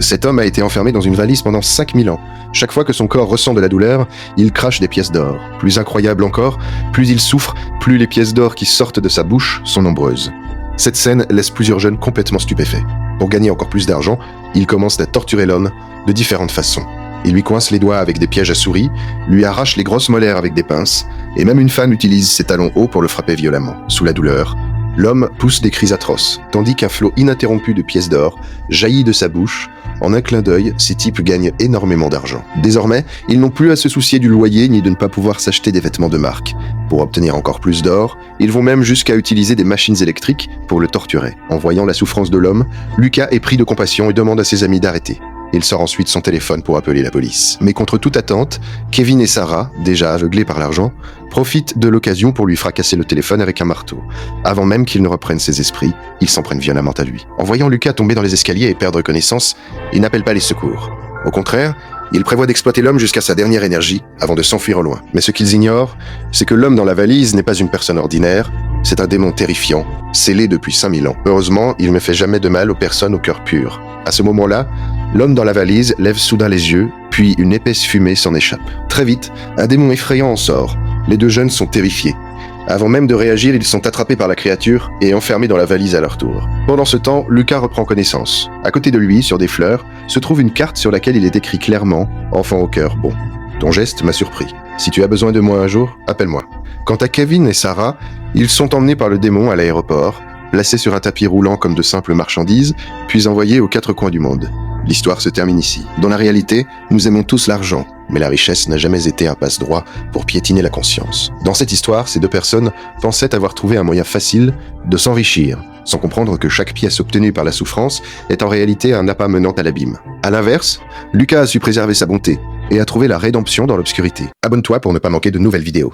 Cet homme a été enfermé dans une valise pendant 5000 ans. Chaque fois que son corps ressent de la douleur, il crache des pièces d'or. Plus incroyable encore, plus il souffre, plus les pièces d'or qui sortent de sa bouche sont nombreuses. Cette scène laisse plusieurs jeunes complètement stupéfaits. Pour gagner encore plus d'argent, il commence à torturer l'homme de différentes façons. Il lui coince les doigts avec des pièges à souris, lui arrache les grosses molaires avec des pinces, et même une femme utilise ses talons hauts pour le frapper violemment. Sous la douleur, l'homme pousse des cris atroces, tandis qu'un flot ininterrompu de pièces d'or jaillit de sa bouche. En un clin d'œil, ces types gagnent énormément d'argent. Désormais, ils n'ont plus à se soucier du loyer ni de ne pas pouvoir s'acheter des vêtements de marque. Pour obtenir encore plus d'or, ils vont même jusqu'à utiliser des machines électriques pour le torturer. En voyant la souffrance de l'homme, Lucas est pris de compassion et demande à ses amis d'arrêter. Il sort ensuite son téléphone pour appeler la police. Mais contre toute attente, Kevin et Sarah, déjà aveuglés par l'argent, profitent de l'occasion pour lui fracasser le téléphone avec un marteau. Avant même qu'il ne reprenne ses esprits, ils s'en prennent violemment à lui. En voyant Lucas tomber dans les escaliers et perdre connaissance, ils n'appellent pas les secours. Au contraire, ils prévoient d'exploiter l'homme jusqu'à sa dernière énergie avant de s'enfuir au loin. Mais ce qu'ils ignorent, c'est que l'homme dans la valise n'est pas une personne ordinaire, c'est un démon terrifiant, scellé depuis 5000 ans. Heureusement, il ne fait jamais de mal aux personnes au cœur pur. À ce moment-là, l'homme dans la valise lève soudain les yeux, puis une épaisse fumée s'en échappe. Très vite, un démon effrayant en sort. Les deux jeunes sont terrifiés. Avant même de réagir, ils sont attrapés par la créature et enfermés dans la valise à leur tour. Pendant ce temps, Lucas reprend connaissance. À côté de lui, sur des fleurs, se trouve une carte sur laquelle il est écrit clairement « Enfant au cœur bon ». Ton geste m'a surpris. Si tu as besoin de moi un jour, appelle-moi. Quant à Kevin et Sarah, ils sont emmenés par le démon à l'aéroport, placés sur un tapis roulant comme de simples marchandises, puis envoyés aux quatre coins du monde. L'histoire se termine ici. Dans la réalité, nous aimons tous l'argent, mais la richesse n'a jamais été un passe-droit pour piétiner la conscience. Dans cette histoire, ces deux personnes pensaient avoir trouvé un moyen facile de s'enrichir, sans comprendre que chaque pièce obtenue par la souffrance est en réalité un appât menant à l'abîme. À l'inverse, Lucas a su préserver sa bonté et a trouvé la rédemption dans l'obscurité. Abonne-toi pour ne pas manquer de nouvelles vidéos.